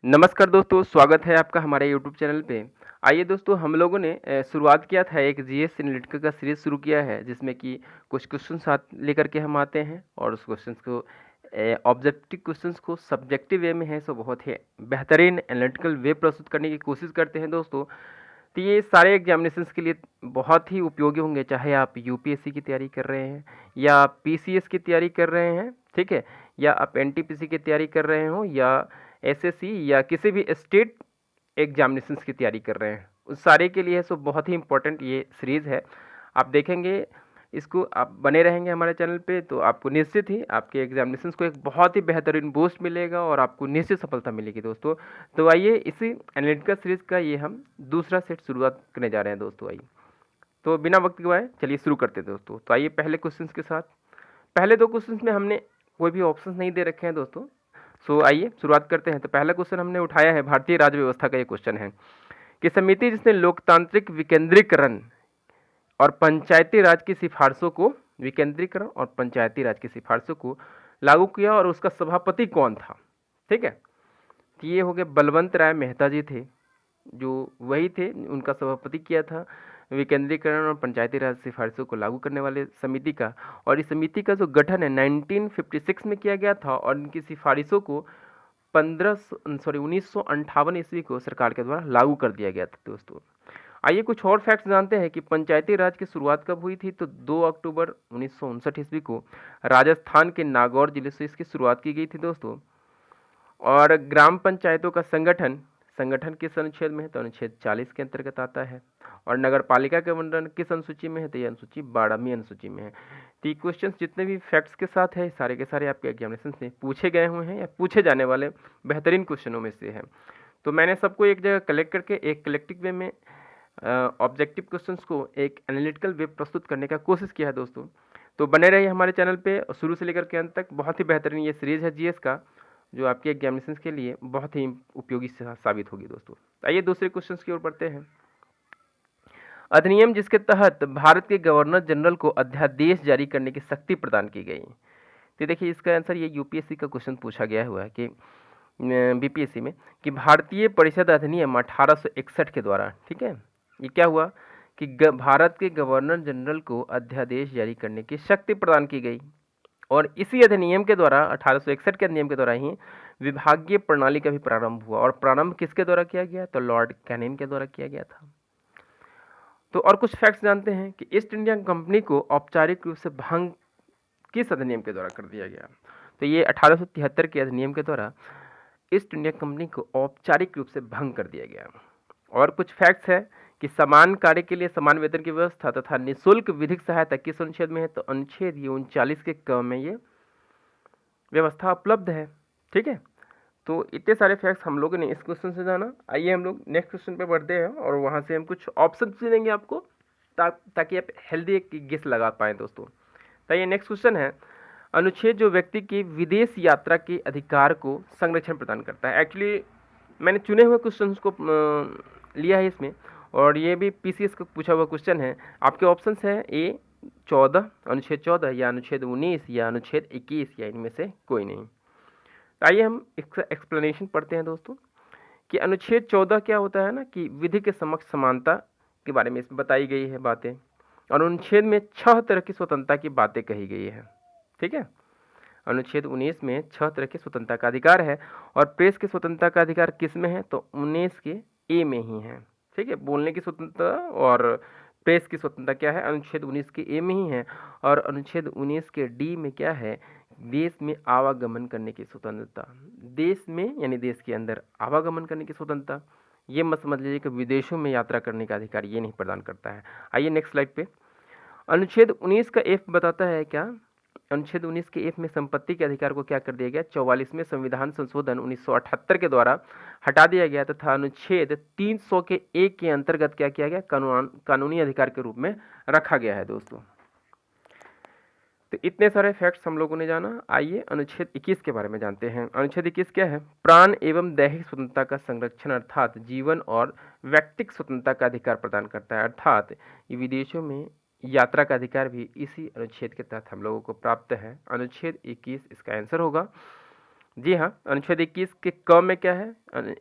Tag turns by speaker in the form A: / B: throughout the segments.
A: नमस्कार दोस्तों, स्वागत है आपका हमारे यूट्यूब चैनल पे। आइए दोस्तों, हम लोगों ने शुरुआत किया था एक जीएस एनालिटिकल का सीरीज़ शुरू किया है, जिसमें कि कुछ क्वेश्चन साथ लेकर के हम आते हैं और उस क्वेश्चंस को ऑब्जेक्टिव क्वेश्चंस को सब्जेक्टिव वे में है सो बहुत ही बेहतरीन एनालिटिकल वे प्रस्तुत करने की कोशिश करते हैं दोस्तों। तो ये सारे एग्जामिनेशंस के लिए बहुत ही उपयोगी होंगे, चाहे आप यूपीएससी की तैयारी कर रहे हैं या पीसीएस की तैयारी कर रहे हैं, ठीक है, या आप एनटीपीसी की तैयारी कर रहे हो या एसएससी या किसी भी स्टेट एग्जामिनेशंस की तैयारी कर रहे हैं, उस सारे के लिए सो बहुत ही इंपॉर्टेंट ये सीरीज़ है। आप देखेंगे इसको, आप बने रहेंगे हमारे चैनल पे तो आपको निश्चित ही आपके एग्जामिनेशंस को एक बहुत ही बेहतरीन बूस्ट मिलेगा और आपको निश्चित सफलता मिलेगी दोस्तों। तो आइए इसी एनालिटिकल सीरीज़ का ये हम दूसरा सेट शुरुआत करने जा रहे हैं दोस्तों। आइए तो बिना वक्त गवाए चलिए शुरू करते हैं दोस्तों। तो आइए पहले क्वेश्चंस के साथ। पहले दो क्वेश्चंस में हमने कोई भी ऑप्शंस नहीं दे रखे हैं दोस्तों। सो आइए शुरुआत करते हैं। तो पहला क्वेश्चन हमने उठाया है भारतीय राज्य व्यवस्था का। ये क्वेश्चन है कि समिति जिसने लोकतांत्रिक विकेंद्रीकरण और पंचायती राज की सिफारिशों को विकेंद्रीकरण और पंचायती राज की सिफारिशों को लागू किया और उसका सभापति कौन था, ठीक है। तो ये हो गए बलवंत राय मेहता जी थे, जो वही थे, उनका सभापति किया था विकेंद्रीकरण और पंचायती राज सिफारिशों को लागू करने वाले समिति का। और इस समिति का जो गठन है 1956 में किया गया था और इनकी सिफारिशों को 1958 ईस्वी को सरकार के द्वारा लागू कर दिया गया था दोस्तों। आइए कुछ और फैक्ट्स जानते हैं कि पंचायती राज की शुरुआत कब हुई थी। तो 2 अक्टूबर 1959 ईस्वी को राजस्थान के नागौर जिले से इसकी शुरुआत की गई थी दोस्तों। और ग्राम पंचायतों का संगठन किस अनुच्छेद में है, तो अनुच्छेद 40 के अंतर्गत आता है। और नगर पालिका का वर्णन किस अनुसूची में है, तो ये अनुसूची 12वीं अनुसूची में है। तो ये क्वेश्चन जितने भी फैक्ट्स के साथ है सारे के सारे आपके एग्जामिनेशन में पूछे गए हुए हैं या पूछे जाने वाले बेहतरीन क्वेश्चनों में से है। तो मैंने सबको एक जगह कलेक्ट करके एक कलेक्टिव वे में ऑब्जेक्टिव क्वेश्चंस को एक एनालिटिकल वे प्रस्तुत करने का कोशिश किया है दोस्तों। तो बने रहिए हमारे चैनल पे शुरू से लेकर के अंत तक। बहुत ही बेहतरीन ये सीरीज़ है जीएस का, जो आपके एग्जामिनेशंस के लिए बहुत ही उपयोगी साबित होगी दोस्तों। आइए दूसरे क्वेश्चंस की ओर बढ़ते हैं। अधिनियम जिसके तहत भारत के गवर्नर जनरल को अध्यादेश जारी करने की शक्ति प्रदान की गई। तो देखिए इसका आंसर ये यूपीएससी का क्वेश्चन पूछा गया हुआ है कि बीपीएससी में कि भारतीय परिषद अधिनियम 1861 के द्वारा, ठीक है, ये क्या हुआ कि भारत के गवर्नर जनरल को अध्यादेश जारी करने की शक्ति प्रदान की गई। और इसी अधिनियम के द्वारा 1861 के अधिनियम के द्वारा ही विभागीय प्रणाली का भी प्रारंभ हुआ। और प्रारंभ किसके द्वारा किया गया, तो लॉर्ड कैनिंग के द्वारा किया गया था। तो और कुछ फैक्ट्स जानते हैं कि ईस्ट इंडिया कंपनी को औपचारिक रूप से भंग किस अधिनियम के द्वारा कर दिया गया। तो ये 1873 के अधिनियम के द्वारा ईस्ट इंडिया कंपनी को औपचारिक रूप से भंग कर दिया गया। और कुछ फैक्ट्स है कि समान कार्य के लिए समान वेतन की व्यवस्था तथा निःशुल्क विधिक सहायता किस अनुच्छेद में है, तो अनुच्छेद 39 के क में ये व्यवस्था उपलब्ध है, ठीक है। तो इतने सारे फैक्ट्स हम लोगों ने इस क्वेश्चन से जाना। आइए हम लोग नेक्स्ट क्वेश्चन पे बढ़ते हैं और वहाँ से हम कुछ ऑप्शन भी देंगे आपको ताकि आप हेल्दी एक गेस लगा पाएँ दोस्तों। तो ये नेक्स्ट क्वेश्चन है, अनुच्छेद जो व्यक्ति की विदेश यात्रा के अधिकार को संरक्षण प्रदान करता है। एक्चुअली मैंने चुने हुए क्वेश्चन को लिया है इसमें, और ये भी पीसीएस का पूछा हुआ क्वेश्चन है। आपके ऑप्शंस हैं ए 14, अनुच्छेद 14 या अनुच्छेद 19 या अनुच्छेद 21 या इनमें से कोई नहीं। आइए हम इसका एक्सप्लेनेशन पढ़ते हैं दोस्तों कि अनुच्छेद 14 क्या होता है ना, कि विधि के समक्ष समानता के बारे में इसमें बताई गई है बातें। और अनुच्छेद में 6 तरह की स्वतंत्रता की बातें कही गई है, ठीक है। अनुच्छेद 19 में 6 तरह की स्वतंत्रता का अधिकार है। और प्रेस की स्वतंत्रता का अधिकार किस में है, तो 19 के ए में ही है, ठीक है। बोलने की स्वतंत्रता और प्रेस की स्वतंत्रता क्या है, अनुच्छेद 19 के ए में ही है। और अनुच्छेद 19 के डी में क्या है, देश में आवागमन करने की स्वतंत्रता, देश में यानी देश के अंदर आवागमन करने की स्वतंत्रता। ये मत समझ लीजिए कि विदेशों में यात्रा करने का अधिकार ये नहीं प्रदान करता है। आइए नेक्स्ट स्लाइड पे। अनुच्छेद 19 का एफ बताता है क्या, अनुच्छेद 19 के एफ में संपत्ति के अधिकार को क्या कर दिया गया, 44वें संविधान संशोधन 1978 के द्वारा हटा दिया गया तथा अनुच्छेद 300 के एक के अंतर्गत क्या किया गया, कानूनी अधिकार के रूप में रखा गया है दोस्तों। तो इतने सारे फैक्ट्स हम लोगों ने जाना। आइए अनुच्छेद 21 के बारे में जानते हैं। अनुच्छेद 21 क्या है, प्राण एवं दैहिक स्वतंत्रता का संरक्षण अर्थात जीवन और व्यक्तिक स्वतंत्रता का अधिकार प्रदान करता है। अर्थात विदेशों में यात्रा का अधिकार भी इसी अनुच्छेद के तहत हम लोगों को प्राप्त है। अनुच्छेद 21 इसका आंसर होगा। जी हाँ, अनुच्छेद 21 के क में क्या है,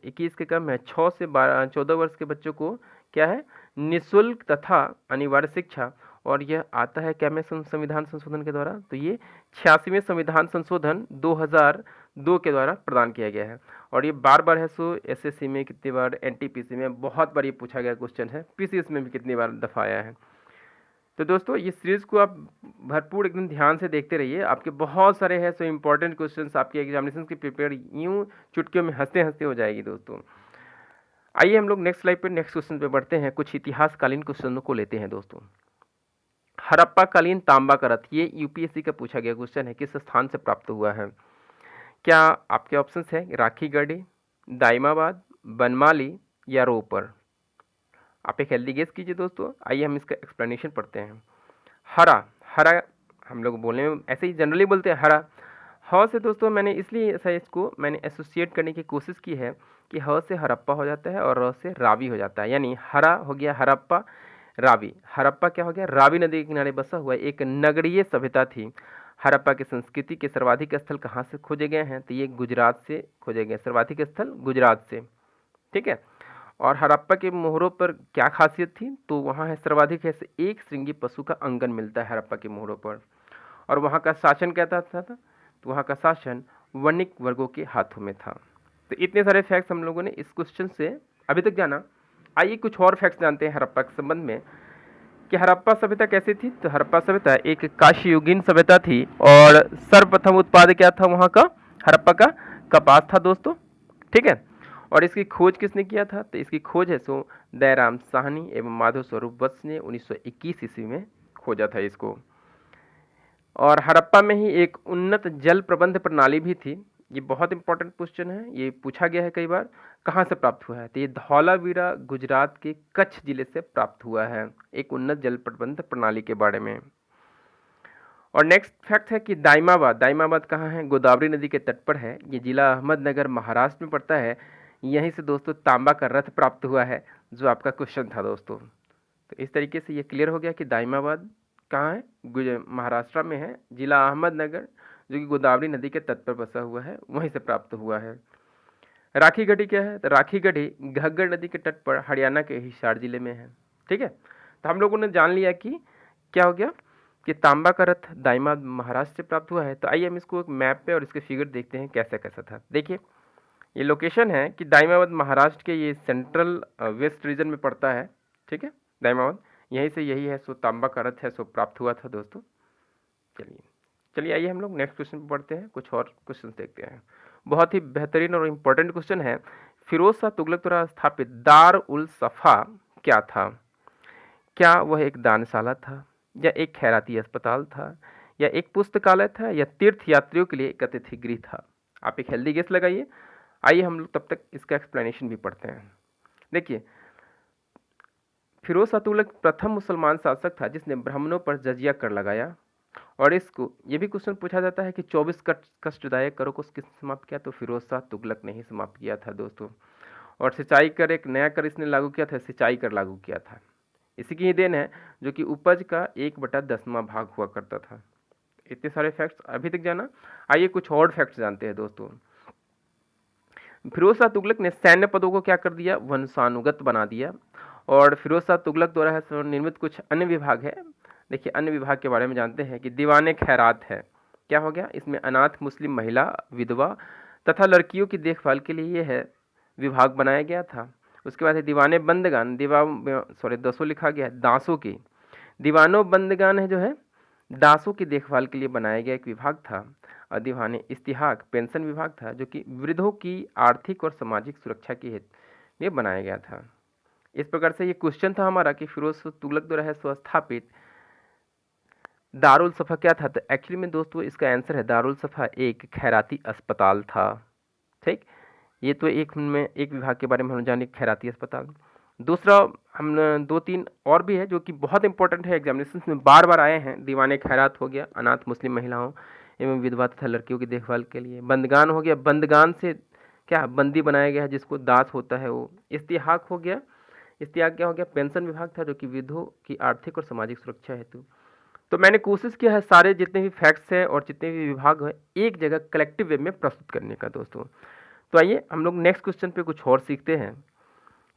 A: 21 के क में 6 से 14 वर्ष के बच्चों को क्या है, निःशुल्क तथा अनिवार्य शिक्षा। और यह आता है क्या में संविधान संशोधन के द्वारा, तो ये 86वें संविधान संशोधन 2002 के द्वारा प्रदान किया गया है। और ये बार बार है सो एसएससी में कितनी बार, एनटीपीसी में बहुत बार ये पूछा गया क्वेश्चन है, पीसीएस में भी कितनी बार दफा आया है। तो दोस्तों ये सीरीज़ को आप भरपूर एकदम ध्यान से देखते रहिए, आपके बहुत सारे हैं सो इम्पोर्टेंट क्वेश्चंस आपके एग्जामिनेशन की प्रिपेयर यूँ चुटकियों में हंसते हंसते हो जाएगी दोस्तों। आइए हम लोग नेक्स्ट स्लाइड पर नेक्स्ट क्वेश्चन पे बढ़ते हैं, कुछ इतिहासकालीन क्वेश्चनों को लेते हैं दोस्तों। हड़प्पा कालीन तांबा का रथ, ये यूपीएससी का पूछा गया क्वेश्चन है, किस स्थान से प्राप्त हुआ है? क्या आपके ऑप्शंस है राखीगढ़ी, दाइमाबाद, बनमाली या रोपर? आप एक हेल्दी गेस कीजिए दोस्तों। आइए हम इसका एक्सप्लेनेशन पढ़ते हैं। हरा, हरा हम लोग बोलने में ऐसे ही जनरली बोलते हैं हरा। ह से दोस्तों मैंने इसलिए ऐसा इसको मैंने एसोसिएट करने की कोशिश की है कि ह से हड़प्पा हो जाता है और र से रावी हो जाता है, यानी हरा हो गया हड़प्पा, रावी। हड़प्पा क्या हो गया, रावी नदी के किनारे बसा हुआ एक नगरीय सभ्यता थी। हड़प्पा की संस्कृति के सर्वाधिक स्थल कहाँ से खोजे गए हैं, तो ये गुजरात से खोजे गए, सर्वाधिक स्थल गुजरात से, ठीक है। और हड़प्पा के मोहरों पर क्या खासियत थी, तो वहाँ है सर्वाधिक है एक श्रृंगी पशु का अंगन मिलता है हड़प्पा के मोहरों पर। और वहाँ का शासन कहता था, तो वहाँ का शासन वणिक वर्गों के हाथों में था। तो इतने सारे फैक्ट्स हम लोगों ने इस क्वेश्चन से अभी तक जाना। आइए कुछ और फैक्ट्स जानते हैं हड़प्पा के संबंध में कि हड़प्पा सभ्यता कैसी थी। तो हड़प्पा सभ्यता एक काशीयुगीन सभ्यता थी और सर्वप्रथम उत्पाद क्या था वहाँ का, हड़प्पा का कपास था दोस्तों, ठीक है। और इसकी खोज किसने किया था, तो इसकी खोज है सो दयाराम साहनी एवं माधव स्वरूप वत्स ने 1921 ईस्वी में खोजा था इसको। और हड़प्पा में ही एक उन्नत जल प्रबंध प्रणाली भी थी। ये बहुत इंपॉर्टेंट क्वेश्चन है, ये पूछा गया है कई बार, कहाँ से प्राप्त हुआ है, तो ये धौलावीरा गुजरात के कच्छ जिले से प्राप्त हुआ है, एक उन्नत जल प्रबंध प्रणाली के बारे में। और नेक्स्ट फैक्ट है कि दाइमाबाद, दाइमाबाद कहाँ है, गोदावरी नदी के तट पर है, ये जिला अहमदनगर महाराष्ट्र में पड़ता है। यहीं से दोस्तों तांबा का रथ प्राप्त हुआ है, जो आपका क्वेश्चन था दोस्तों। तो इस तरीके से ये क्लियर हो गया कि दाइमाबाद कहाँ है, महाराष्ट्र में है, जिला अहमदनगर, जो कि गोदावरी नदी के तट पर बसा हुआ है, वहीं से प्राप्त हुआ है। राखीगढ़ी क्या है, तो राखीगढ़ी घग्गर नदी के तट पर हरियाणा के हिसार जिले में है, ठीक है। तो हम लोगों ने जान लिया कि क्या हो गया कि तांबा का रथ दाइमाबाद महाराष्ट्र से प्राप्त हुआ है। तो आइए हम इसको एक मैप पे और इसके फिगर देखते हैं कैसा कैसा था। देखिए ये लोकेशन है कि दाइमाबाद महाराष्ट्र के ये सेंट्रल वेस्ट रीजन में पड़ता है, ठीक है। दाइमाबाद यहीं से यही है सो तांबा का रथ है सो प्राप्त हुआ था दोस्तों। चलिए आइए हम लोग नेक्स्ट क्वेश्चन पे पढ़ते हैं, कुछ और क्वेश्चन देखते हैं। बहुत ही बेहतरीन और इम्पोर्टेंट क्वेश्चन है, फिरोज शाह तुगलक द्वारा स्थापित दार उल सफ़ा क्या था? क्या वह एक दानशाला था, या एक खैराती अस्पताल था, या एक पुस्तकालय था, या तीर्थ यात्रियों के लिए एक अतिथि गृह था? आप एक हेल्दी गेस लगाइए। आइए हम लोग तब तक इसका एक्सप्लेनेशन भी पढ़ते हैं। देखिए फिरोज शाह तुगलक प्रथम मुसलमान शासक था जिसने ब्राह्मणों पर जजिया कर लगाया। और इसको ये भी क्वेश्चन पूछा जाता है कि 24 कष्टदायक करों को किसने समाप्त किया, तो फिरोज शाह तुगलक ने ही समाप्त किया था दोस्तों। और सिंचाई कर, एक नया कर इसने लागू किया था, सिंचाई कर लागू किया था। इसी की ही देन है जो कि उपज का 1/10वां भाग हुआ करता था। इतने सारे फैक्ट्स अभी तक जाना। आइए कुछ और फैक्ट्स जानते हैं दोस्तों। फिरोज शाह तुगलक ने सैन्य पदों को क्या कर दिया, वंशानुगत बना दिया। और फिरोज शाह तुगलक द्वारा निर्मित कुछ अन्य विभाग है। देखिए अन्य विभाग के बारे में जानते हैं कि दीवाने खैरात है, क्या हो गया, इसमें अनाथ मुस्लिम महिला, विधवा तथा लड़कियों की देखभाल के लिए यह है विभाग बनाया गया था। उसके बाद है दीवाने बंदगान, दसों लिखा गया है, दासों की, दीवानों बंदगान है जो है दासों की देखभाल के लिए बनाया गया एक विभाग था। और दीवाने इस्तिहाक पेंशन विभाग था जो कि वृद्धों की आर्थिक और सामाजिक सुरक्षा के लिए बनाया गया था। इस प्रकार से ये क्वेश्चन था हमारा कि फिरोज तुगलक द्वारा है स्थापित दारुल सफ़ा क्या था। तो एक्चुअली में दोस्तों इसका आंसर है दारुल सफ़ा एक खैराती अस्पताल था, ठीक। ये तो एक विभाग के बारे में हम जाने, खैराती अस्पताल। दूसरा हम 2-3 और भी है जो कि बहुत इंपॉर्टेंट है, एग्जामिनेशन में बार बार आए हैं। दीवाने खैरात हो गया, अनाथ मुस्लिम महिलाओं एवं विधवा तथा लड़कियों की देखभाल के लिए। बंदगान हो गया, बंदगान से क्या बंदी बनाया गया है जिसको दास होता है वो। इस्तिहाक हो गया, इस्तिहाक क्या हो गया, पेंशन विभाग था जो कि विधवा की आर्थिक और सामाजिक सुरक्षा हेतु। तो मैंने कोशिश किया है सारे जितने भी फैक्ट्स हैं और जितने भी विभाग हैं एक जगह कलेक्टिव वे में प्रस्तुत करने का दोस्तों। तो आइए हम लोग नेक्स्ट क्वेश्चन पे कुछ और सीखते हैं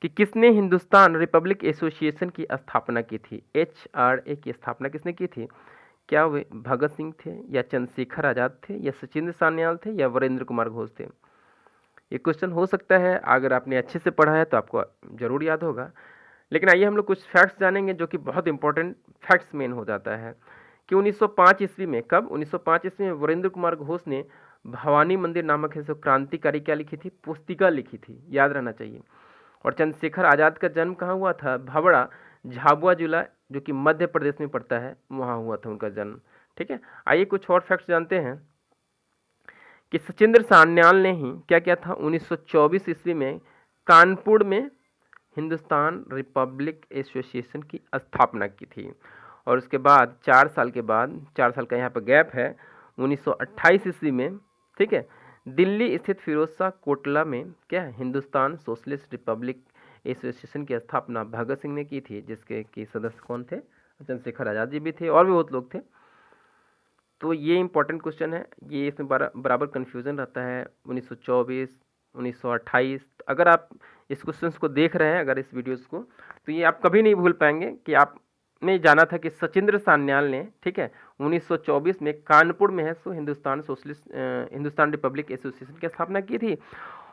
A: कि किसने हिंदुस्तान रिपब्लिक एसोसिएशन की स्थापना की थी। HRA की स्थापना किसने की थी? क्या वे भगत सिंह थे या चंद्रशेखर आज़ाद थे या सचिंद्र सान्याल थे या वीरेंद्र कुमार घोष थे? ये क्वेश्चन हो सकता है अगर आपने अच्छे से पढ़ा है तो आपको जरूर याद होगा, लेकिन आइए हम लोग कुछ फैक्ट्स जानेंगे जो कि बहुत इंपॉर्टेंट फैक्ट्स मेन हो जाता है कि 1905 ईस्वी में, कब 1905 ईस्वी में वीरेंद्र कुमार घोष ने भवानी मंदिर नामक है सो क्रांतिकारी क्या लिखी थी? पुस्तिका लिखी थी, याद रहना चाहिए। और चंद्रशेखर आज़ाद का जन्म कहाँ हुआ था? भावड़ा, झाबुआ जिला जो कि मध्य प्रदेश में पड़ता है, वहाँ हुआ था उनका जन्म। ठीक है, आइए कुछ और फैक्ट्स जानते हैं कि सचिंद्र सान्याल ने ही क्या किया था? 1924 ईस्वी में कानपुर में हिंदुस्तान रिपब्लिक एसोसिएशन की स्थापना की थी। और उसके बाद 4 साल के बाद, 4 साल का यहाँ पर गैप है, 1928 ईस्वी में, ठीक है, दिल्ली स्थित फिरोज शाह कोटला में क्या है? हिंदुस्तान सोशलिस्ट रिपब्लिक एसोसिएशन की स्थापना भगत सिंह ने की थी, जिसके की सदस्य कौन थे? चंद्रशेखर आज़ाद जी भी थे और भी बहुत लोग थे। तो ये इंपॉर्टेंट क्वेश्चन है, ये इसमें बराबर कन्फ्यूज़न रहता है 1924, 1928। अगर आप इस क्वेश्चंस को देख रहे हैं, अगर इस वीडियोस को, तो ये आप कभी नहीं भूल पाएंगे कि आपने जाना था कि सचिंद्र सान्याल ने, ठीक है, 1924 में कानपुर में है सो हिंदुस्तान रिपब्लिक एसोसिएशन की स्थापना की थी।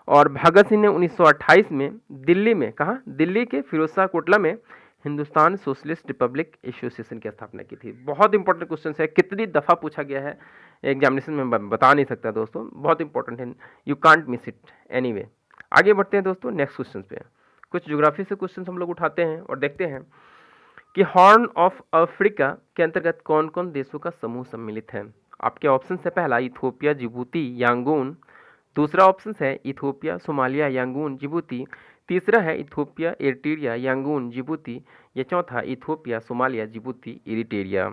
A: और भगत सिंह ने 1928 में दिल्ली में, कहाँ? दिल्ली के फिरोज शाह कोटला में हिंदुस्तान सोशलिस्ट रिपब्लिक एसोसिएशन की स्थापना की थी। बहुत इंपॉर्टेंट क्वेश्चन है, कितनी दफ़ा पूछा गया है एग्जामिनेशन में बता नहीं सकता दोस्तों, बहुत इंपॉर्टेंट है, you can't miss it anyway. आगे बढ़ते हैं दोस्तों नेक्स्ट क्वेश्चन पे। कुछ ज्योग्राफी से क्वेश्चन हम लोग उठाते हैं और देखते हैं कि हॉर्न ऑफ अफ्रीका के अंतर्गत कौन कौन देशों का समूह सम्मिलित है। आपके ऑप्शन है, पहला इथियोपिया, जिबूती, यांगून। दूसरा ऑप्शन है इथियोपिया, सोमालिया, यांगून, जिबूती। तीसरा है इथियोपिया, एरिट्रिया, यांगून, जिबूती। या चौथा Ethiopia, Somalia, Djibouti, Eritrea.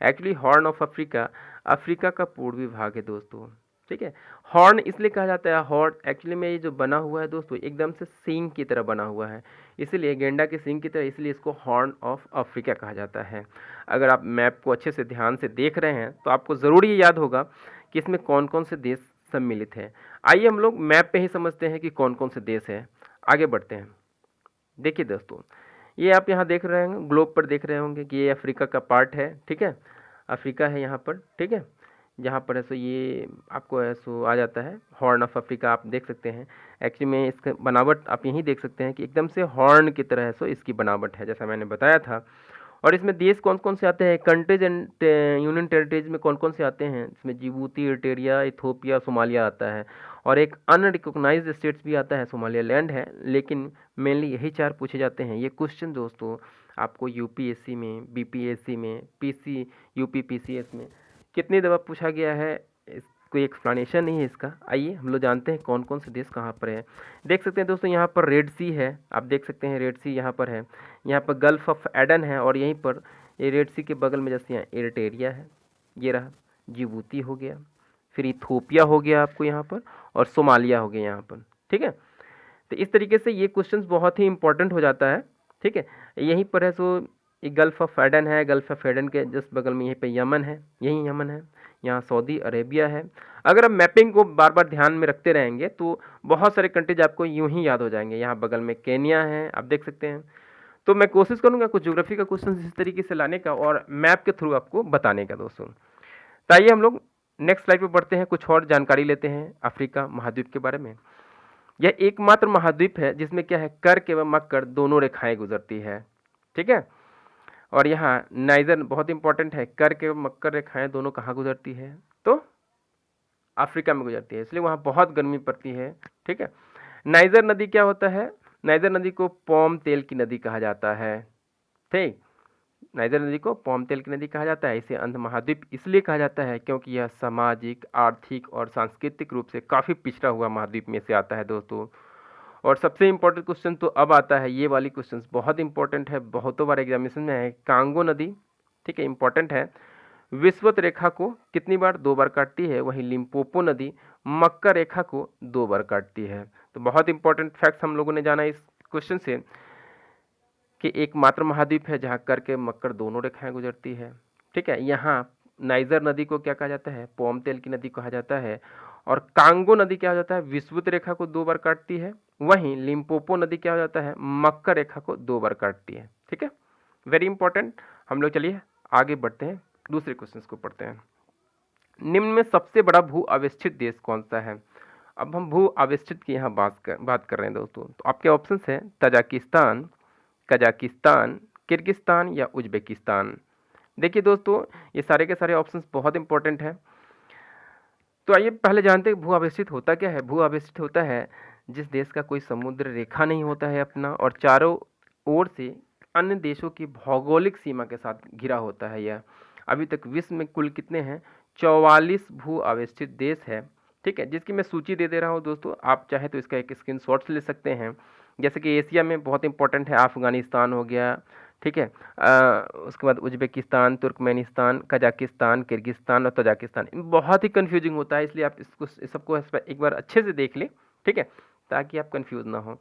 A: Actually horn of Africa Africa का पूर्वी भाग है दोस्तों। ठीक है, हॉर्न इसलिए कहा जाता है, हॉर्न एक्चुअली में ये जो बना हुआ है दोस्तों एकदम से सींग की तरह बना हुआ है, इसलिए गेंडा के सींग की तरह, इसलिए इसको हॉर्न ऑफ अफ्रीका कहा जाता है। अगर आप मैप को अच्छे से ध्यान से देख रहे हैं तो आपको ज़रूर ये याद होगा कि इसमें कौन कौन से देश सम्मिलित हैं। आइए हम लोग मैप पे ही समझते हैं कि कौन कौन से देश हैं। आगे बढ़ते हैं। देखिए दोस्तों, ये आप यहाँ देख रहे हैं, ग्लोब पर देख रहे होंगे कि ये अफ्रीका का पार्ट है। ठीक है, अफ्रीका है यहाँ पर। ठीक है, जहाँ पर है सो ये आपको है सो आ जाता है हॉर्न ऑफ अफ्रीका, आप देख सकते हैं। एक्चुअली में इसका बनावट आप यहीं देख सकते हैं कि एकदम से हॉर्न की तरह है सो इसकी बनावट है, जैसा मैंने बताया था। और इसमें देश कौन कौन से आते हैं, कंट्रीज एंड यूनियन टेरिटरीज में कौन कौन से आते हैं, इसमें जिबूती, एरिट्रिया, इथियोपिया, सोमालिया आता है। और एक अनरिकॉग्नाइज्ड स्टेट्स भी आता है, सोमालियालैंड है। लेकिन मेनली यही 4 पूछे जाते हैं। ये क्वेश्चन दोस्तों आपको यूपीएससी में, बीपीएससी में, पीसी यूपी पीसीएस में कितनी दफ़ा पूछा गया है, कोई एक्सप्लेनेशन नहीं है इसका। आइए हम लोग जानते हैं कौन कौन से देश कहाँ पर है। देख सकते हैं दोस्तों, यहाँ पर रेड सी है, आप देख सकते हैं रेड सी यहाँ पर है। यहाँ पर गल्फ ऑफ एडन है और यहीं पर ये रेड सी के बगल में जैसे यहाँ एरिट्रिया है, ये रहा जिबूती हो गया, फिर इथियोपिया हो गया आपको यहाँ पर, और सोमालिया हो गया यहाँ पर। ठीक है, तो इस तरीके से ये क्वेश्चन बहुत ही इंपॉर्टेंट हो जाता है। ठीक है, यहीं पर है सो ये गल्फ ऑफ एडन है, गल्फ ऑफ एडन के जस्ट बगल में यहीं पे यमन है, यही यमन है, यहाँ सऊदी अरेबिया है। अगर आप मैपिंग को बार बार ध्यान में रखते रहेंगे तो बहुत सारे कंट्रीज आपको यूं ही याद हो जाएंगे। यहाँ बगल में केनिया है, आप देख सकते हैं। तो मैं कोशिश करूँगा कुछ ज्योग्राफी का क्वेश्चन इस तरीके से लाने का और मैप के थ्रू आपको बताने का दोस्तों। तो आइए हम लोग नेक्स्ट स्लाइड पर बढ़ते हैं, कुछ और जानकारी लेते हैं अफ्रीका महाद्वीप के बारे में। यह एकमात्र महाद्वीप है जिसमें क्या है, कर्क एवं मकर दोनों रेखाएं गुजरती है। ठीक है, और यहाँ नाइजर बहुत इंपॉर्टेंट है, कर्क एवं मकर रेखाएं दोनों कहाँ गुजरती है, तो अफ्रीका में गुजरती है, इसलिए वहाँ बहुत गर्मी पड़ती है। ठीक है, नाइजर नदी क्या होता है, नाइजर नदी को पॉम तेल की नदी कहा जाता है। ठीक, नाइजर नदी को पॉम तेल की नदी कहा जाता है। इसे अंध महाद्वीप इसलिए कहा जाता है क्योंकि यह सामाजिक, आर्थिक और सांस्कृतिक रूप से काफ़ी पिछड़ा हुआ महाद्वीप में से आता है दोस्तों। और सबसे इम्पोर्टेंट क्वेश्चन तो अब आता है, ये वाली क्वेश्चन बहुत इंपॉर्टेंट है, बहुतों बार एग्जामिनेशन में है। कांगो नदी, ठीक है, इंपॉर्टेंट है, विषुवत रेखा को कितनी बार, 2 बार काटती है। वहीं लिम्पोपो नदी मकर रेखा को 2 बार काटती है। तो बहुत इंपॉर्टेंट फैक्ट्स हम लोगों ने जाना इस क्वेश्चन से कि एकमात्र महाद्वीप है जहाँ कर के मकर दोनों रेखाएं गुजरती है। ठीक है। यहाँ नाइजर नदी को क्या कहा जाता है, पोम तेल की नदी कहा जाता है। और कांगो नदी क्या हो जाता है, विषुवत रेखा को 2 बार काटती है। वहीं लिम्पोपो नदी क्या हो जाता है, मकर रेखा को 2 बार काटती है। ठीक है, वेरी इंपॉर्टेंट। हम लोग चलिए आगे बढ़ते हैं, दूसरे क्वेश्चन को पढ़ते हैं। निम्न में सबसे बड़ा भू अवस्थित देश कौन सा है। अब हम भू अवस्थित की यहाँ बात कर रहे हैं दोस्तों। तो आपके ऑप्शन है तजाकिस्तान, कजाकिस्तान, किर्गिस्तान या उज्बेकिस्तान। देखिए दोस्तों, ये सारे के सारे ऑप्शंस बहुत इंपॉर्टेंट हैं। तो आइए पहले जानते हैं भू अवस्थित होता क्या है। भू अवस्थित होता है जिस देश का कोई समुद्र रेखा नहीं होता है अपना, और चारों ओर से अन्य देशों की भौगोलिक सीमा के साथ घिरा होता है। यह अभी तक विश्व में कुल कितने हैं, 44 भू अवस्थित देश है। ठीक है, जिसकी मैं सूची दे रहा हूँ दोस्तों, आप चाहे तो इसका एक स्क्रीनशॉट ले सकते हैं। जैसे कि एशिया में बहुत इंपॉर्टेंट है, अफगानिस्तान हो गया, ठीक है, उसके बाद उज्बेकिस्तान, तुर्कमेनिस्तान, कजाकिस्तान, किर्गिस्तान और तजाकिस्तान। बहुत ही कंफ्यूजिंग होता है, इसलिए आप इसको सबको एक बार अच्छे से देख लें, ठीक है, ताकि आप कंफ्यूज ना हो।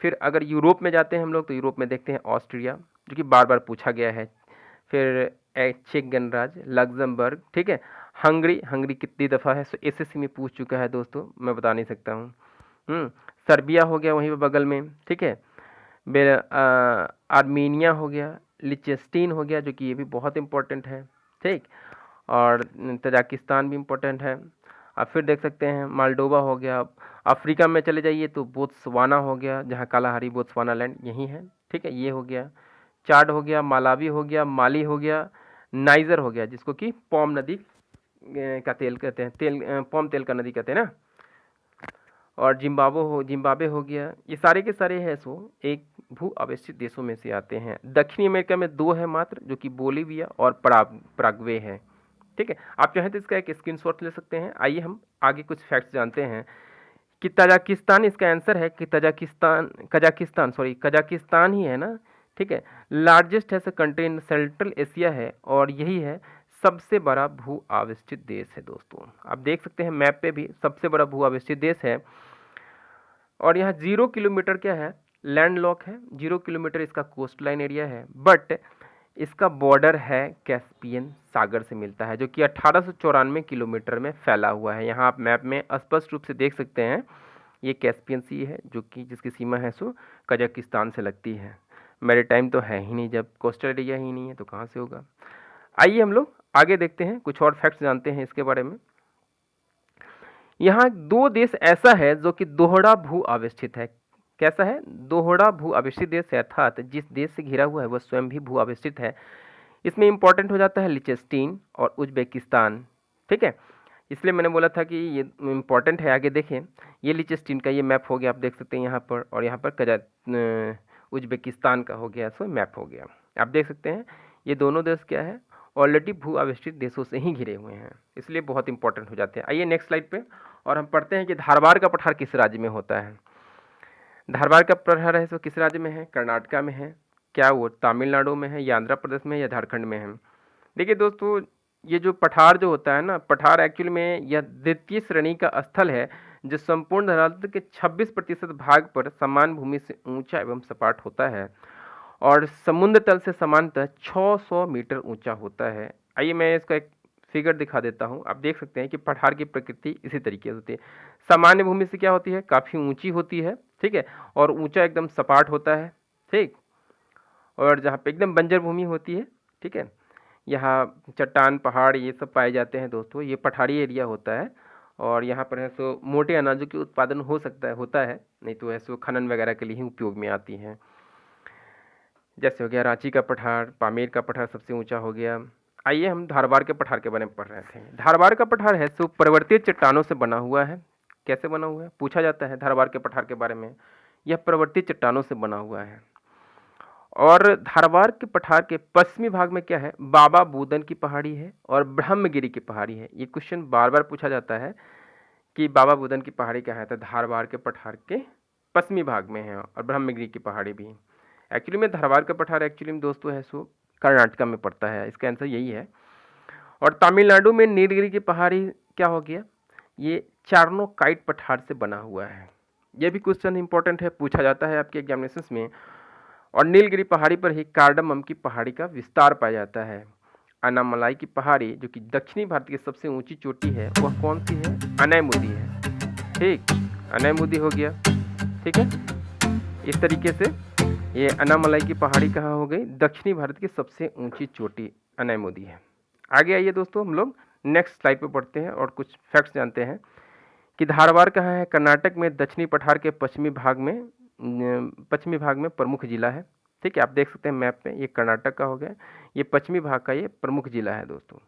A: फिर अगर यूरोप में जाते हैं हम लोग, तो यूरोप में देखते हैं ऑस्ट्रिया, जो कि बार बार पूछा गया है। फिर चेक गणराज्य, लग्जमबर्ग, ठीक है, हंगरी कितनी दफ़ा है, सो एसएससी में पूछ चुका है दोस्तों, मैं बता नहीं सकता हूँ। सर्बिया हो गया वहीं पे बगल में, ठीक है, आर्मीनिया हो गया, लिचेस्टीन हो गया, जो कि ये भी बहुत इंपॉर्टेंट है, ठीक, और तजाकिस्तान भी इम्पोर्टेंट है। अब फिर देख सकते हैं मालडोवा हो गया। अफ्रीका में चले जाइए तो बोत्सवाना हो गया, जहाँ कालाहारी बोत्सवाना लैंड यही है, ठीक है, ये हो गया। चाड हो गया, मालावी हो गया, माली हो गया, नाइजर हो गया, जिसको कि पोम नदी का तेल कहते हैं, पोम तेल का नदी कहते हैं ना, और जिम्बाब्वे हो गया। ये सारे के सारे है सो एक भू अवस्थित देशों में से आते हैं। दक्षिणी अमेरिका में 2 है मात्र, जो कि बोलीविया और पराग्वे है। ठीक है, आप चाहें तो इसका एक स्क्रीनशॉट ले सकते हैं। आइए हम आगे कुछ फैक्ट्स जानते हैं कि तजाकिस्तान इसका आंसर है कि कजाकिस्तान ही है ना, ठीक है, लार्जेस्ट है कंट्री इन सेंट्रल एशिया है, और यही है सबसे बड़ा भू अवस्थित देश है दोस्तों। आप देख सकते हैं मैप पे भी सबसे बड़ा भू अवस्थित देश है। और यहाँ 0 किलोमीटर क्या है, लैंड लॉक है, 0 किलोमीटर इसका कोस्ट लाइन एरिया है, बट इसका बॉर्डर है कैस्पियन सागर से मिलता है, जो कि 1894 किलोमीटर में फैला हुआ है। यहाँ आप मैप में स्पष्ट रूप से देख सकते हैं, ये कैस्पियन सी है, जो कि जिसकी सीमा है सो कजाकिस्तान से लगती है। मैरीटाइम तो है ही नहीं, जब कोस्टल एरिया ही नहीं है तो कहाँ से होगा। आइए हम लोग आगे देखते हैं, कुछ और फैक्ट्स जानते हैं इसके बारे में। यहाँ 2 देश ऐसा है जो कि दोहरा भू अवस्थित है। कैसा है, दोहरा भू अवस्थित देश है, अर्थात जिस देश से घिरा हुआ है वह स्वयं भी भू अवस्थित है। इसमें इंपॉर्टेंट हो जाता है लिचेस्टीन और उज्बेकिस्तान, ठीक है, इसलिए मैंने बोला था कि ये इंपॉर्टेंट है। आगे देखें, ये लिचेस्टीन का ये मैप हो गया, आप देख सकते हैं यहाँ पर, और यहाँ पर उज्बेकिस्तान का हो गया, सो मैप हो गया। आप देख सकते हैं ये दोनों देश क्या है, ऑलरेडी भू अवस्थित देशों से ही घिरे हुए हैं, इसलिए बहुत इंपॉर्टेंट हो जाते हैं। आइए नेक्स्ट स्लाइड पे, और हम पढ़ते हैं कि धारवाड़ का पठार किस राज्य में होता है। धारवाड़ का पठार है सो किस राज्य में है, कर्नाटका में है क्या, वो तमिलनाडु में है या आंध्र प्रदेश में या झारखंड में है। देखिए दोस्तों, ये जो पठार जो होता है ना, पठार एक्चुअली में यह द्वितीय श्रेणी का स्थल है, जो संपूर्ण धरातल के 26% भाग पर समान भूमि से ऊंचा एवं सपाट होता है, और समुद्र तल से समांतर 600 मीटर ऊंचा होता है। आइए मैं इसका एक फिगर दिखा देता हूँ। आप देख सकते हैं कि पठार की प्रकृति इसी तरीके से होती है। सामान्य भूमि से क्या होती है, काफ़ी ऊंची होती है, ठीक है, और ऊंचा एकदम सपाट होता है, ठीक, और जहाँ पे एकदम बंजर भूमि होती है, ठीक है, यहाँ चट्टान पहाड़ ये सब पाए जाते हैं दोस्तों, ये पठारी एरिया होता है। और यहाँ पर है सो मोटे अनाजों के उत्पादन होता है, नहीं तो है सो खनन वगैरह के लिए ही उपयोग में आती हैं। जैसे हो गया रांची का पठार, पामेर का पठार सबसे ऊंचा हो गया। आइए हम धारवाड़ के पठार के बारे में पढ़ रहे थे। धारवाड़ का पठार है सो पर्वतीय चट्टानों से बना हुआ है। कैसे बना हुआ है, पूछा जाता है धारवाड़ के पठार के बारे में। यह पर्वतीय चट्टानों से बना हुआ है, और धारवाड़ के पठार के पश्चिमी भाग में क्या है, बाबा बूदन की पहाड़ी है और ब्रह्मगिरी की पहाड़ी है। ये क्वेश्चन बार बार पूछा जाता है कि बाबा बूदन की पहाड़ी क्या है, तो धारवाड़ के पठार के पश्चिमी भाग में है, और ब्रह्मगिरी की पहाड़ी भी। एक्चुअली में धारवाड़ का पठार एक्चुअली में दोस्तों है सो कर्नाटका में पड़ता है, इसका आंसर यही है। और तमिलनाडु में नीलगिरी की पहाड़ी क्या हो गया, ये चार्नोकाइट पठार से बना हुआ है। यह भी क्वेश्चन इंपॉर्टेंट है, पूछा जाता है आपके एग्जामिनेशंस में। और नीलगिरी पहाड़ी पर ही कार्डमम की पहाड़ी का विस्तार पाया जाता है। अनामलाई की पहाड़ी जो कि दक्षिणी भारत की सबसे ऊंची चोटी है वह कौन सी है? अनैमुदी है। ठीक, अनैमुदी हो गया। ठीक है, इस तरीके से ये अनामलाई की पहाड़ी कहाँ हो गई? दक्षिणी भारत की सबसे ऊंची चोटी अनैमुदी है। आगे आइए दोस्तों, हम लोग नेक्स्ट स्लाइड पे पढ़ते हैं और कुछ फैक्ट्स जानते हैं कि धारवाड़ कहाँ है? कर्नाटक में दक्षिणी पठार के पश्चिमी भाग में प्रमुख जिला है। ठीक है, आप देख सकते हैं मैप में, ये कर्नाटक का हो गया, ये पश्चिमी भाग का ये प्रमुख जिला है दोस्तों।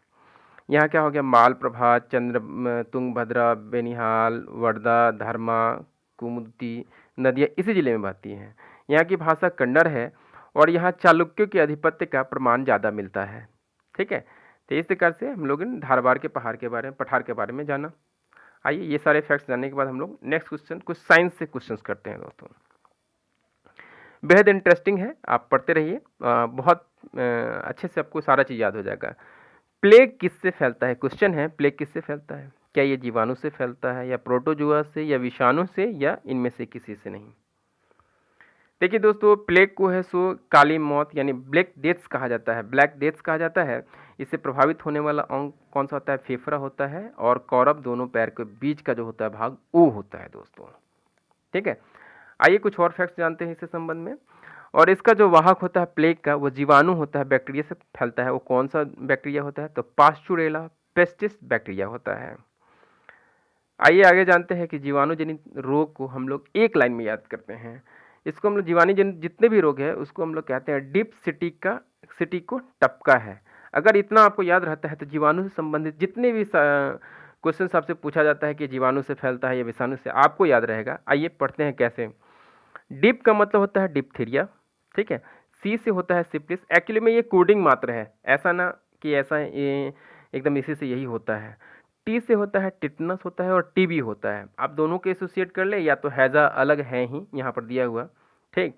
A: यहाँ क्या हो गया? मालप्रभा, तुंगभद्रा, बेनिहाल, वर्धा, धर्मा, कुमुदी नदियाँ इसी जिले में बहती हैं। यहाँ की भाषा कन्नड़ है और यहाँ चालुक्यों के आधिपत्य का प्रमाण ज़्यादा मिलता है। ठीक है, तो इस प्रकार से हम लोगों ने धारवाड़ के पठार के बारे में जाना। आइए, ये सारे फैक्ट्स जानने के बाद हम लोग नेक्स्ट क्वेश्चन, कुछ साइंस से क्वेश्चंस करते हैं दोस्तों। बेहद इंटरेस्टिंग है, आप पढ़ते रहिए, बहुत अच्छे से आपको सारा चीज़ याद हो जाएगा। प्लेग किससे फैलता है? क्वेश्चन है, प्लेग किससे फैलता है? क्या ये जीवाणु से फैलता है, या प्रोटोजुआ से, या विषाणु से, या इनमें से किसी से नहीं? देखिए दोस्तों, प्लेग को है सो काली मौत यानी ब्लैक डेथ्स कहा जाता है, ब्लैक डेथ्स कहा जाता है। इससे प्रभावित होने वाला अंग कौन सा होता है? फेफड़ा होता है, और कौरव दोनों पैर के बीच का जो होता है भाग वो होता है दोस्तों। ठीक है, आइए कुछ और फैक्ट्स जानते हैं इससे संबंध में। और इसका जो वाहक होता है प्लेग का, वो जीवाणु होता है, बैक्टीरिया से फैलता है। वो कौन सा बैक्टीरिया होता है? तो पास्चुरेला पेस्टिस बैक्टीरिया होता है। आइए आगे जानते हैं कि जीवाणु जनित रोग को हम लोग एक लाइन में याद करते हैं। इसको हम लोग जीवाणु जनित जितने भी रोग है उसको हम लोग कहते हैं डिप सिटी को टपका है। अगर इतना आपको याद रहता है तो जीवाणु से संबंधित जितने भी क्वेश्चन आपसे पूछा जाता है कि जीवाणु से फैलता है या विषाणु से, आपको याद रहेगा। आइए पढ़ते हैं कैसे। डिप का मतलब होता है डिप्थीरिया। ठीक है, सी से होता है सिप्लिस। एक्चुअली में ये कोडिंग मात्र है, ऐसा ना कि ऐसा ये एकदम इसी से यही होता है। टी से होता है टिटनस होता है, और टीबी होता है। आप दोनों के एसोसिएट कर ले, या तो हैजा अलग है ही यहाँ पर दिया हुआ। ठीक,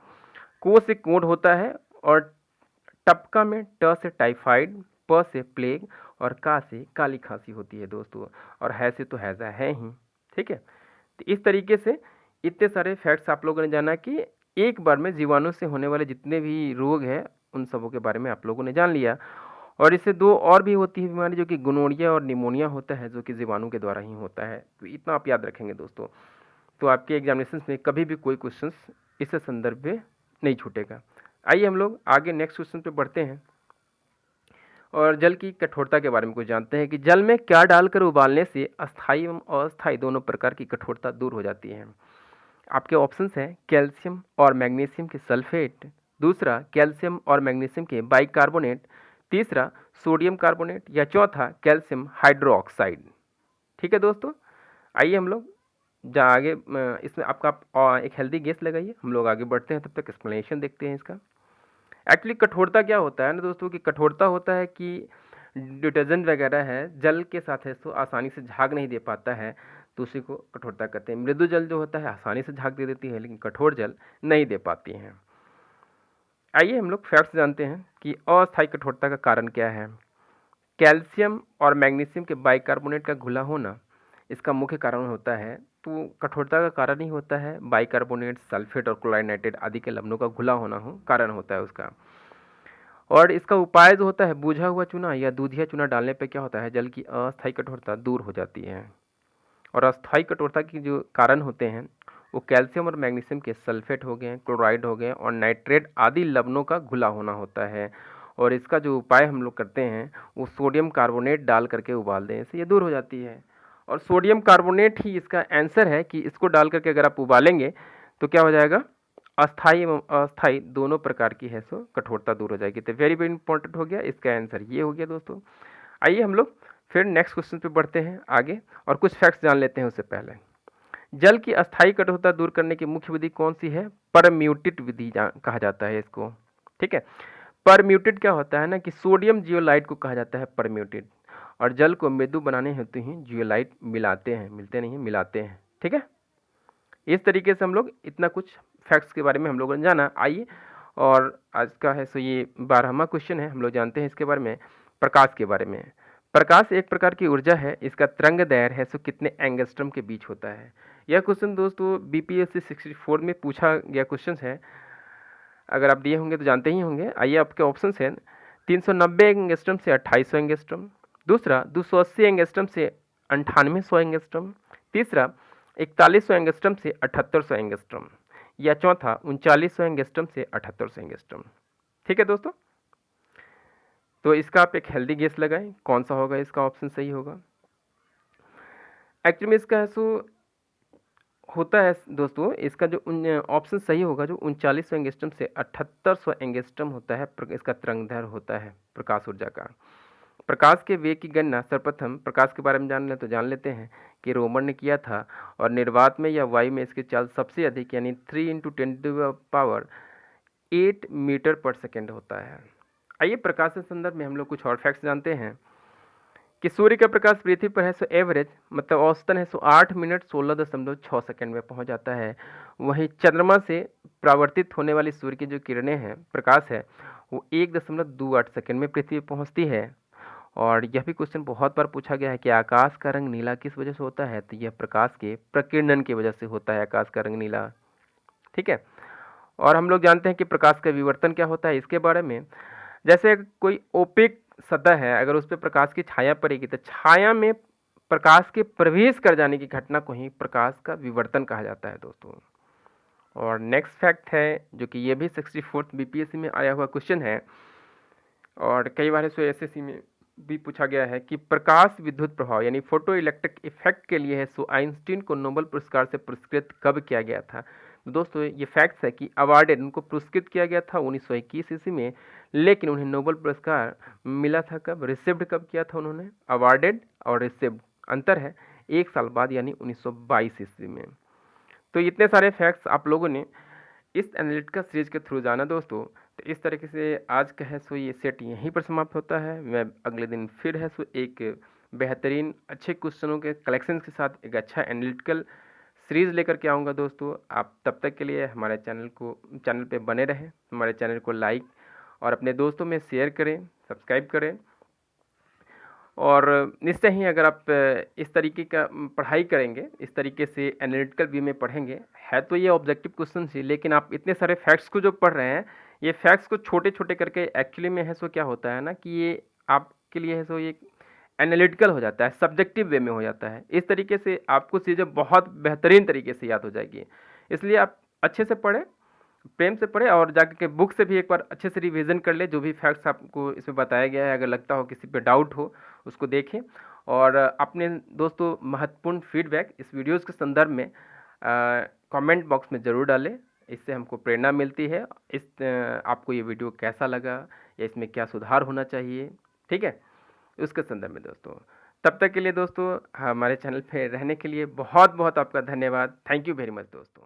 A: को से कोड होता है, और टपका में ट से टाइफाइड, प से प्लेग, और का से काली खांसी होती है दोस्तों, और है से तो हैजा है ही। ठीक है, तो इस तरीके से इतने सारे फैक्ट्स आप लोगों ने जाना कि एक बार में जीवाणु से होने वाले जितने भी रोग हैं उन सबों के बारे में आप लोगों ने जान लिया। और इससे दो और भी होती है बीमारी, जो कि गोनोरिया और निमोनिया होता है, जो कि जीवाणु के द्वारा ही होता है। तो इतना आप याद रखेंगे दोस्तों, तो आपके एग्जामिनेशन में कभी भी कोई क्वेश्चन इस संदर्भ में नहीं छूटेगा। आइए हम लोग आगे नेक्स्ट क्वेश्चन पे बढ़ते हैं और जल की कठोरता के बारे में कुछ जानते हैं कि जल में क्या डालकर उबालने से अस्थायी एवं अस्थायी दोनों प्रकार की कठोरता दूर हो जाती है। आपके ऑप्शंस हैं कैल्शियम और मैग्नीशियम के सल्फेट, दूसरा कैल्शियम और मैग्नीशियम के बाइकार्बोनेट, तीसरा सोडियम कार्बोनेट, या चौथा कैल्शियम हाइड्रोक्साइड। ठीक है दोस्तों, आइए हम लोग आगे इसमें आपका एक हेल्दी गेस लगाइए। हम लोग आगे बढ़ते हैं, तब तक एक्सप्लेनेशन देखते हैं इसका। एक्चुअली कठोरता क्या होता है ना दोस्तों, कि कठोरता होता है कि डिटर्जेंट वगैरह है जल के साथ है तो आसानी से झाग नहीं दे पाता है, तो उसी को कठोरता कहते हैं। मृदु जल जो होता है आसानी से झाग दे देती है, लेकिन कठोर जल नहीं दे पाती हैं। आइए हम लोग फैक्ट्स जानते हैं कि अस्थायी कठोरता का कारण क्या है। कैल्शियम और मैग्नीशियम के बाइकार्बोनेट का घुला होना इसका मुख्य कारण होता है। तो कठोरता का कारण ही होता है बाइकार्बोनेट, सल्फेट और क्लोराइड नाइट्रेट आदि के लवणों का घुला होना कारण होता है उसका। और इसका उपाय जो होता है बुझा हुआ चूना या दूधिया चूना डालने पे क्या होता है, जल की अस्थायी कठोरता दूर हो जाती है। और अस्थायी कठोरता की जो कारण होते हैं वो कैल्शियम और मैग्नीशियम के सल्फेट हो गए, क्लोराइड हो गए, और नाइट्रेट आदि लवणों का घुला होना होता है। और इसका जो उपाय हम लोग करते हैं वो सोडियम कार्बोनेट डाल करके उबाल दें, इससे ये दूर हो जाती है। और सोडियम कार्बोनेट ही इसका आंसर है कि इसको डाल करके अगर आप उबालेंगे तो क्या हो जाएगा, अस्थाई एवं अस्थाई दोनों प्रकार की है सो कठोरता दूर हो जाएगी। तो वेरी वेरी इंपॉर्टेंट हो गया, इसका आंसर ये हो गया दोस्तों। आइए हम लोग फिर नेक्स्ट क्वेश्चन पे बढ़ते हैं आगे और कुछ फैक्ट्स जान लेते हैं। उससे पहले जल की अस्थायी कठोरता दूर करने की मुख्य विधि कौन सी है? परम्यूटेट विधि कहा जाता है इसको। ठीक है, परम्यूटेट क्या होता है ना कि सोडियम जियोलाइट को कहा जाता है परम्यूटेट, और जल को मृदु बनाने हेतु ही जियोलाइट मिलाते हैं, मिलते नहीं मिलाते हैं। ठीक है, इस तरीके से हम लोग इतना कुछ फैक्ट्स के बारे में हम लोगों ने जाना। आइए, और आज का है सो ये 12वां क्वेश्चन है, हम लोग जानते हैं इसके बारे में, प्रकाश के बारे में। प्रकाश एक प्रकार की ऊर्जा है, इसका तरंग दैर्घ्य है सो कितने एंगस्ट्रम के बीच होता है? यह क्वेश्चन दोस्तों बीपीएससी 64 में पूछा गया क्वेश्चन है, अगर आप दिए होंगे तो जानते ही होंगे। आइए आपके ऑप्शंस हैं 390 एंगस्ट्रम से 2800 एंगस्ट्रम। दूसरा 280 एंगस्ट्रम से 9800 एंगस्ट्रम। तीसरा 4100 एंगस्ट्रम से 7800 एंगस्ट्रम। या चौथा 3900 एंगस्ट्रम से 7800 एंगस्ट्रम। ठीक है दोस्तों, तो इसका आप एक हेल्दी गेस लगाएं कौन सा होगा इसका ऑप्शन सही होगा। एक्चुअली में इसका है सो होता है दोस्तों, इसका जो ऑप्शन सही होगा जो 3900 एंगस्ट्रम से 7800 एंगस्ट्रम होता है, इसका तरंगदैर्घ्य होता है प्रकाश ऊर्जा का। प्रकाश के वेग की गणना सर्वप्रथम प्रकाश के बारे में जान लेते हैं कि रोमन ने किया था, और निर्वात में या वायु में इसकी चाल सबसे अधिक यानी 3 × 10⁸ मीटर पर सेकेंड होता है। आइए प्रकाश के संदर्भ में हम लोग कुछ और फैक्ट्स जानते हैं कि सूर्य का प्रकाश पृथ्वी पर है सो एवरेज मतलब औसतन है सो 8 मिनट 16.6 सेकेंड में पहुंच जाता है। वहीं चंद्रमा से परावर्तित होने वाली सूर्य की जो किरणें हैं, प्रकाश है, वो 1.28 सेकेंड में पृथ्वी पर पहुंचती है। और यह भी क्वेश्चन बहुत बार पूछा गया है कि आकाश का रंग नीला किस वजह से होता है, तो यह प्रकाश के प्रकीर्णन की वजह से होता है आकाश का रंग नीला। ठीक है, और हम लोग जानते हैं कि प्रकाश का विवर्तन क्या होता है इसके बारे में। जैसे कोई ओपेक सतह है, अगर उस पर प्रकाश की छाया पड़ेगी तो छाया में प्रकाश के प्रवेश कर जाने की घटना को ही प्रकाश का विवर्तन कहा जाता है दोस्तों। और नेक्स्ट फैक्ट है जो कि ये भी 64th बीपीएससी में आया हुआ क्वेश्चन है, और कई बार इसको एसएससी में भी पूछा गया है कि प्रकाश विद्युत प्रभाव यानी फोटो इलेक्ट्रिक इफेक्ट के लिए है सो आइंस्टीन को नोबेल पुरस्कार से पुरस्कृत कब किया गया था। तो दोस्तों ये फैक्ट्स है कि अवार्डेड उनको पुरस्कृत किया गया था 1921 ईस्वी में, लेकिन उन्हें नोबेल पुरस्कार मिला था कब, रिसीव्ड कब किया था उन्होंने, अवार्डेड और रिसीव्ड अंतर है 1 साल बाद यानी 1922 ईस्वी में। तो इतने सारे फैक्ट्स आप लोगों ने इस एनालिटिकल सीरीज के थ्रू जाना दोस्तों। तो इस तरीके से आज का है सो ये सेट यहीं पर समाप्त होता है। मैं अगले दिन फिर है सो एक बेहतरीन अच्छे क्वेश्चनों के कलेक्शन के साथ एक अच्छा एनालिटिकल सीरीज़ लेकर के आऊँगा दोस्तों। आप तब तक के लिए हमारे चैनल पे बने रहें, हमारे चैनल को लाइक और अपने दोस्तों में शेयर करें, सब्सक्राइब करें। और निश्चय ही अगर आप इस तरीके का पढ़ाई करेंगे, इस तरीके से एनालिटिकल वे में पढ़ेंगे, है तो ये ऑब्जेक्टिव क्वेश्चन ही, लेकिन आप इतने सारे फैक्ट्स को जो पढ़ रहे हैं, ये फैक्ट्स को छोटे छोटे करके एक्चुअली में है सो क्या होता है ना कि ये आपके लिए है सो ये एनालिटिकल हो जाता है, सब्जेक्टिव वे में हो जाता है। इस तरीके से आपको चीज़ें बहुत बेहतरीन तरीके से याद हो जाएगी। इसलिए आप अच्छे से पढ़ें, प्रेम से पढ़े, और जाकर के बुक से भी एक बार अच्छे से रिवीजन कर ले। जो भी फैक्ट्स आपको इसमें बताया गया है, अगर लगता हो किसी पे डाउट हो उसको देखें, और अपने दोस्तों महत्वपूर्ण फीडबैक इस वीडियोज़ के संदर्भ में कमेंट बॉक्स में ज़रूर डालें। इससे हमको प्रेरणा मिलती है आपको ये वीडियो कैसा लगा या इसमें क्या सुधार होना चाहिए, ठीक है, उसके संदर्भ में दोस्तों। तब तक के लिए दोस्तों हमारे चैनल पे रहने के लिए बहुत बहुत आपका धन्यवाद। थैंक यू वेरी मच दोस्तों।